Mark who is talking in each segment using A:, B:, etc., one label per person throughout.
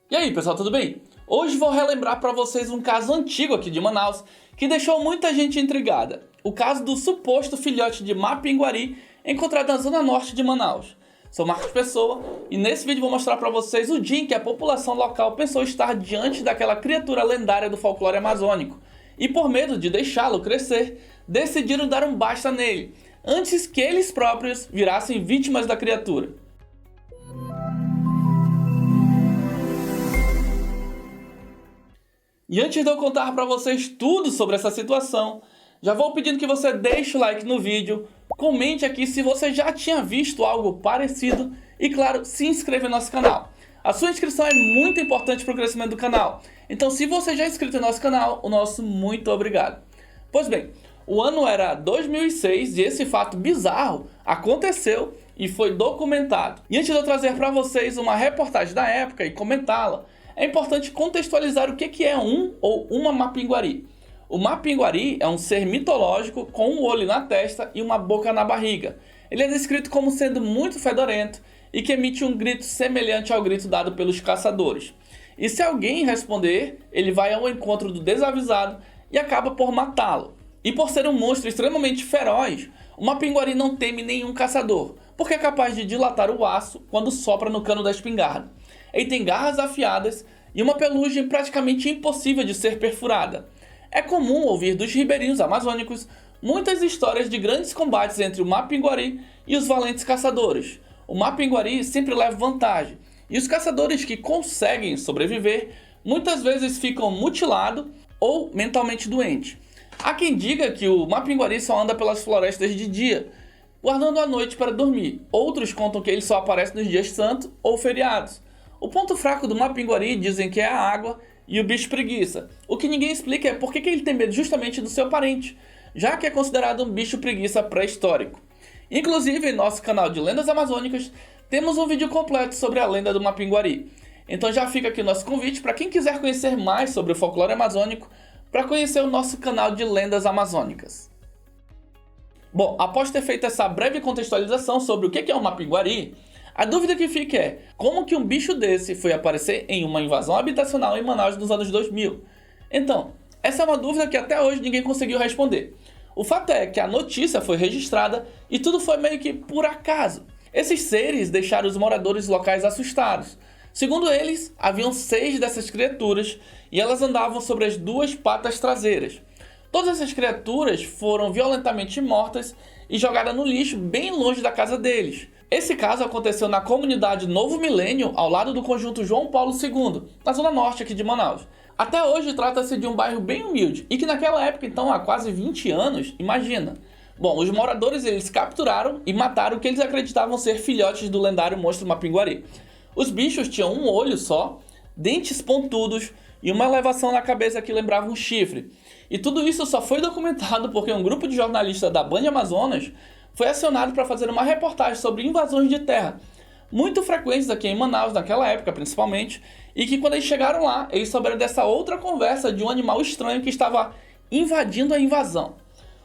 A: E aí, pessoal, tudo bem? Hoje vou relembrar para vocês um caso antigo aqui de Manaus que deixou muita gente intrigada. O caso do suposto filhote de Mapinguari encontrado na zona norte de Manaus. Sou Marcos Pessoa e nesse vídeo vou mostrar para vocês o dia em que a população local pensou estar diante daquela criatura lendária do folclore amazônico e, por medo de deixá-lo crescer, decidiram dar um basta nele, antes que eles próprios virassem vítimas da criatura. E antes de eu contar para vocês tudo sobre essa situação, já vou pedindo que você deixe o like no vídeo, comente aqui se você já tinha visto algo parecido e, claro, se inscreva no nosso canal. A sua inscrição é muito importante para o crescimento do canal, então se você já é inscrito no nosso canal, o nosso muito obrigado. Pois bem, o ano era 2006 e esse fato bizarro aconteceu e foi documentado. E antes de eu trazer para vocês uma reportagem da época e comentá-la, é importante contextualizar o que é um ou uma Mapinguari. O Mapinguari é um ser mitológico com um olho na testa e uma boca na barriga. Ele é descrito como sendo muito fedorento e que emite um grito semelhante ao grito dado pelos caçadores. E se alguém responder, ele vai ao encontro do desavisado e acaba por matá-lo. E por ser um monstro extremamente feroz, o Mapinguari não teme nenhum caçador, porque é capaz de dilatar o aço quando sopra no cano da espingarda. Ele tem garras afiadas e uma pelugem praticamente impossível de ser perfurada. É comum ouvir dos ribeirinhos amazônicos muitas histórias de grandes combates entre o Mapinguari e os valentes caçadores. O Mapinguari sempre leva vantagem, e os caçadores que conseguem sobreviver muitas vezes ficam mutilados ou mentalmente doentes. Há quem diga que o Mapinguari só anda pelas florestas de dia, guardando a noite para dormir. Outros contam que ele só aparece nos dias santos ou feriados. O ponto fraco do Mapinguari dizem que é a água e o bicho preguiça. O que ninguém explica é por que ele tem medo justamente do seu parente, já que é considerado um bicho preguiça pré-histórico. Inclusive, em nosso canal de Lendas Amazônicas, temos um vídeo completo sobre a lenda do Mapinguari. Então já fica aqui o nosso convite para quem quiser conhecer mais sobre o folclore amazônico, para conhecer o nosso canal de Lendas Amazônicas. Bom, após ter feito essa breve contextualização sobre o que é o Mapinguari, a dúvida que fica é, como que um bicho desse foi aparecer em uma invasão habitacional em Manaus nos anos 2000? Então, essa é uma dúvida que até hoje ninguém conseguiu responder. O fato é que a notícia foi registrada e tudo foi meio que por acaso. Esses seres deixaram os moradores locais assustados. Segundo eles, haviam 6 dessas criaturas e elas andavam sobre as 2 patas traseiras. Todas essas criaturas foram violentamente mortas e jogadas no lixo bem longe da casa deles. Esse caso aconteceu na comunidade Novo Milênio, ao lado do conjunto João Paulo II, na zona norte aqui de Manaus. Até hoje trata-se de um bairro bem humilde, e que naquela época, então há quase 20 anos, imagina. Bom, os moradores eles capturaram e mataram o que eles acreditavam ser filhotes do lendário monstro Mapinguari. Os bichos tinham um olho só, dentes pontudos e uma elevação na cabeça que lembrava um chifre. E tudo isso só foi documentado porque um grupo de jornalistas da Band Amazonas foi acionado para fazer uma reportagem sobre invasões de terra, muito frequentes aqui em Manaus, naquela época principalmente, e que quando eles chegaram lá, eles souberam dessa outra conversa de um animal estranho que estava invadindo a invasão.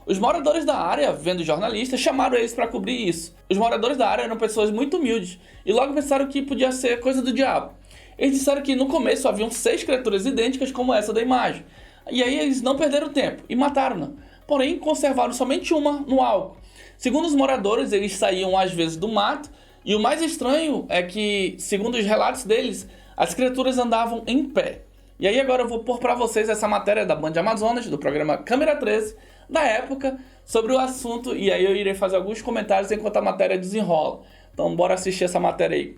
A: Os moradores da área, vendo os jornalistas, chamaram eles para cobrir isso. Os moradores da área eram pessoas muito humildes, e logo pensaram que podia ser coisa do diabo. Eles disseram que no começo haviam 6 criaturas idênticas como essa da imagem, e aí eles não perderam tempo, e mataram-na, porém conservaram somente uma no álcool. Segundo os moradores, eles saíam às vezes do mato, e o mais estranho é que, segundo os relatos deles, as criaturas andavam em pé. E aí agora eu vou pôr para vocês essa matéria da Band Amazonas, do programa Câmera 13, da época, sobre o assunto, e aí eu irei fazer alguns comentários enquanto a matéria desenrola. Então bora assistir essa matéria aí.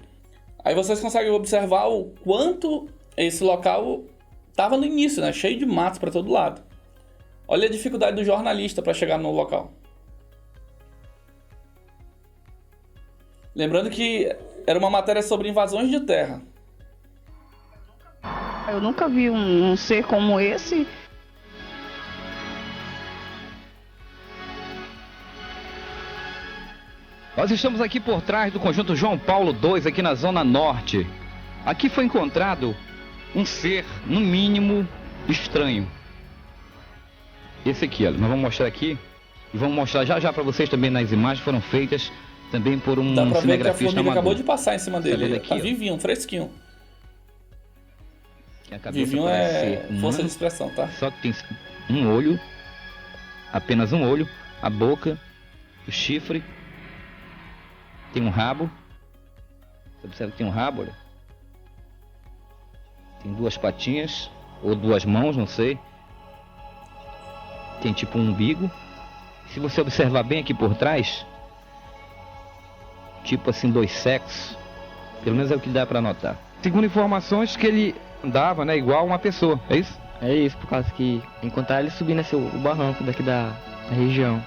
A: Aí vocês conseguem observar o quanto esse local estava no início, né? Cheio de matos para todo lado. Olha a dificuldade do jornalista para chegar no local. Lembrando que era uma matéria sobre invasões de terra.
B: Eu nunca vi um ser como esse.
C: Nós estamos aqui por trás do conjunto João Paulo II, aqui na Zona Norte. Aqui foi encontrado um ser, no mínimo, estranho. Esse aqui, olha, nós vamos mostrar aqui. E vamos mostrar já para vocês também nas imagens que foram feitas também por um
A: cinegrafista. Dá pra ver que a formiga
C: amador.
A: acabou de passar em cima dele.
C: Aqui,
A: tá vivinho, fresquinho.
C: Que a cabeça
A: Vivinho
C: parece
A: é
C: ser
A: força
C: humana,
A: de expressão, tá?
C: só que tem um olho, apenas um olho, a boca, o chifre, tem um rabo. Você observa que tem um rabo, olha. Tem duas patinhas, ou duas mãos, não sei. Tem tipo um umbigo. Se você observar bem aqui por trás, tipo assim, dois sexos. Pelo menos é o que dá pra notar. Segundo informações que ele andava, né, igual uma pessoa, é isso?
D: É isso, por causa que encontraram ele subindo esse, o barranco daqui da região.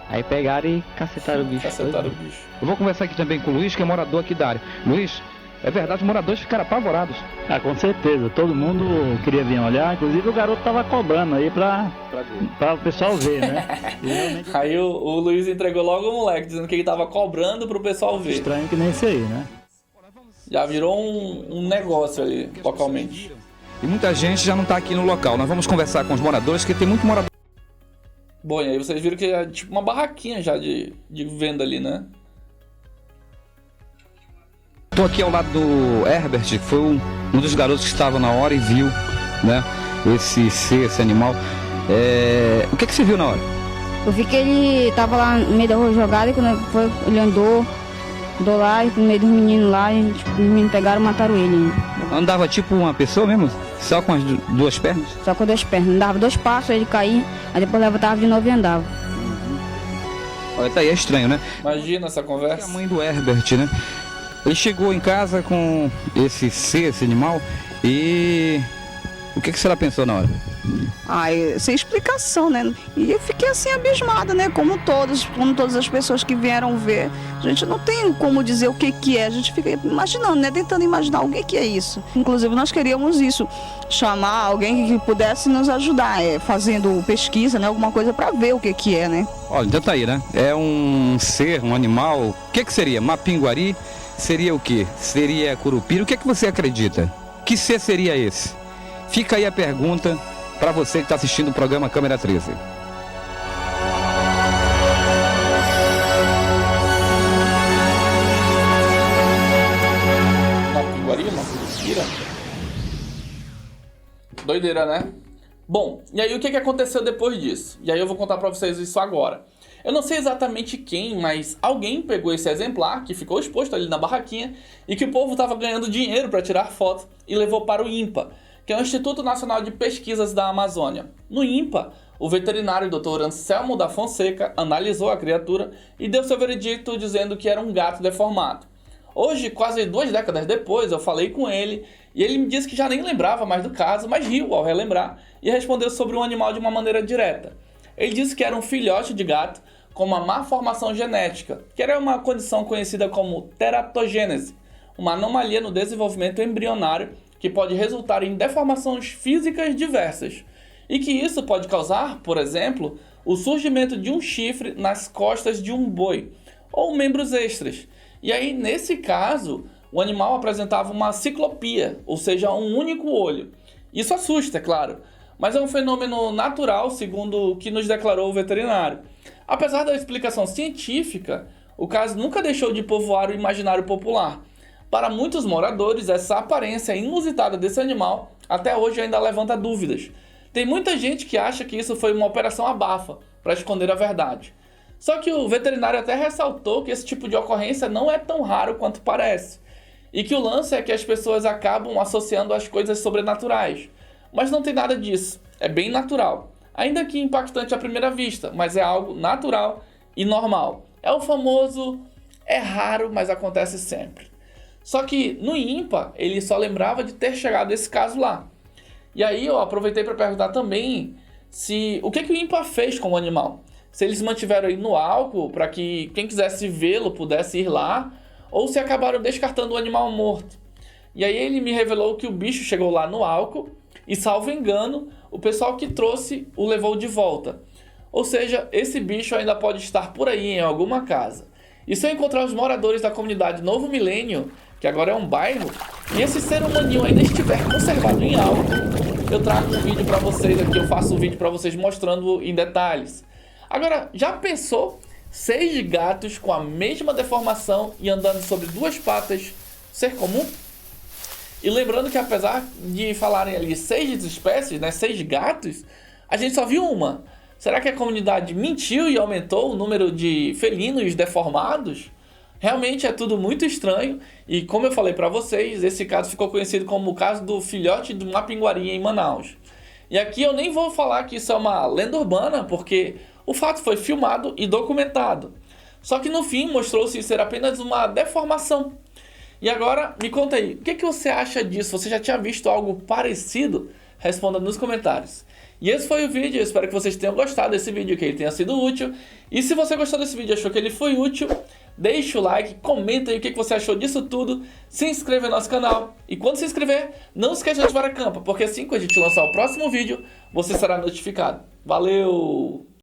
D: Aí pegaram e cacetaram o bicho.
A: Cacetaram o bicho.
C: Eu vou conversar aqui também com o Luiz, que é morador aqui da área. Luiz, é verdade, os moradores ficaram apavorados.
E: Ah, com certeza, todo mundo queria vir olhar, inclusive o garoto tava cobrando aí pra o pessoal ver, né? E realmente
A: Aí o Luiz entregou logo o moleque, dizendo que ele tava cobrando pro pessoal ver.
E: estranho que nem isso aí, né?
A: Já virou um negócio ali, localmente.
C: E muita gente já não tá aqui no local. Nós vamos conversar com os moradores, que tem muito morador.
A: Bom, e aí vocês viram que é tipo uma barraquinha já de venda ali, né?
C: Estou aqui ao lado do Herbert, que foi um dos garotos que estava na hora e viu, né, esse ser, esse animal. O que você viu na hora?
F: Eu vi que ele tava lá no meio da rua jogado e quando ele andou lá e no meio dos meninos lá, e tipo, os meninos pegaram e mataram ele.
C: Andava tipo uma pessoa mesmo? Só com as duas pernas?
F: Só com 2 pernas. Dava 2 passos, aí ele caía, aí depois levantava de novo e andava.
C: Olha, tá aí, é estranho, né?
A: Imagina essa
C: É a
A: conversa.
C: mãe do Herbert, né? Ele chegou em casa com esse ser, esse animal, e o que ela pensou na hora?
B: Sem explicação, né? E eu fiquei assim abismada, né? Como todas as pessoas que vieram ver. A gente não tem como dizer o que é, a gente fica imaginando, né? Tentando imaginar o que é isso. Inclusive nós queríamos isso, chamar alguém que pudesse nos ajudar, fazendo pesquisa, né? Alguma coisa para ver o que é, né?
C: Olha, então tá aí, né? É um ser, um animal, o que seria? Mapinguari? Seria o quê? Seria curupira? O que você acredita? Que ser seria esse? Fica aí a pergunta para você que está assistindo o programa Câmera 13.
A: Uma pinguaria, uma curupira. Doideira, né? Bom, e aí o que aconteceu depois disso? E aí eu vou contar pra vocês isso agora. Eu não sei exatamente quem, mas alguém pegou esse exemplar que ficou exposto ali na barraquinha e que o povo estava ganhando dinheiro para tirar foto e levou para o INPA, que é o Instituto Nacional de Pesquisas da Amazônia. No INPA, o veterinário Dr. Anselmo da Fonseca analisou a criatura e deu seu veredicto dizendo que era um gato deformado. Hoje, quase 2 décadas depois, eu falei com ele e ele me disse que já nem lembrava mais do caso, mas riu ao relembrar e respondeu sobre o animal de uma maneira direta. Ele disse que era um filhote de gato com uma má formação genética, que era uma condição conhecida como teratogênese, uma anomalia no desenvolvimento embrionário que pode resultar em deformações físicas diversas, e que isso pode causar, por exemplo, o surgimento de um chifre nas costas de um boi, ou membros extras. E aí, nesse caso, o animal apresentava uma ciclopia, ou seja, um único olho. Isso assusta, é claro, mas é um fenômeno natural, segundo o que nos declarou o veterinário. Apesar da explicação científica, o caso nunca deixou de povoar o imaginário popular. Para muitos moradores, essa aparência inusitada desse animal até hoje ainda levanta dúvidas. Tem muita gente que acha que isso foi uma operação abafa, para esconder a verdade. Só que o veterinário até ressaltou que esse tipo de ocorrência não é tão raro quanto parece, e que o lance é que as pessoas acabam associando as coisas sobrenaturais. Mas não tem nada disso, é bem natural. Ainda que impactante à primeira vista, mas é algo natural e normal. É o famoso, é raro, mas acontece sempre. Só que no INPA, ele só lembrava de ter chegado esse caso lá. E aí eu aproveitei para perguntar também o que o INPA fez com o animal. Se eles mantiveram aí no álcool para que quem quisesse vê-lo pudesse ir lá, ou se acabaram descartando o animal morto. E aí ele me revelou que o bicho chegou lá no álcool e, salvo engano, o pessoal que trouxe o levou de volta. Ou seja, esse bicho ainda pode estar por aí em alguma casa. E se eu encontrar os moradores da comunidade Novo Milênio, que agora é um bairro, e esse ser humaninho ainda estiver conservado em álcool, eu trago um vídeo para vocês aqui, eu faço um vídeo para vocês mostrando em detalhes. Agora, já pensou 6 gatos com a mesma deformação e andando sobre 2 patas ser comum? E lembrando que apesar de falarem ali 6 espécies, né, 6 gatos, a gente só viu uma. Será que a comunidade mentiu e aumentou o número de felinos deformados? Realmente é tudo muito estranho e, como eu falei para vocês, esse caso ficou conhecido como o caso do filhote do Mapinguari em Manaus. E aqui eu nem vou falar que isso é uma lenda urbana, porque o fato foi filmado e documentado. Só que no fim mostrou-se ser apenas uma deformação. E agora, me conta aí, o que você acha disso? Você já tinha visto algo parecido? Responda nos comentários. E esse foi o vídeo, eu espero que vocês tenham gostado desse vídeo, que ele tenha sido útil. E se você gostou desse vídeo e achou que ele foi útil, deixa o like, comenta aí o que você achou disso tudo, se inscreva no nosso canal. E quando se inscrever, não esqueça de ativar a campanha, porque assim que a gente lançar o próximo vídeo, você será notificado. Valeu!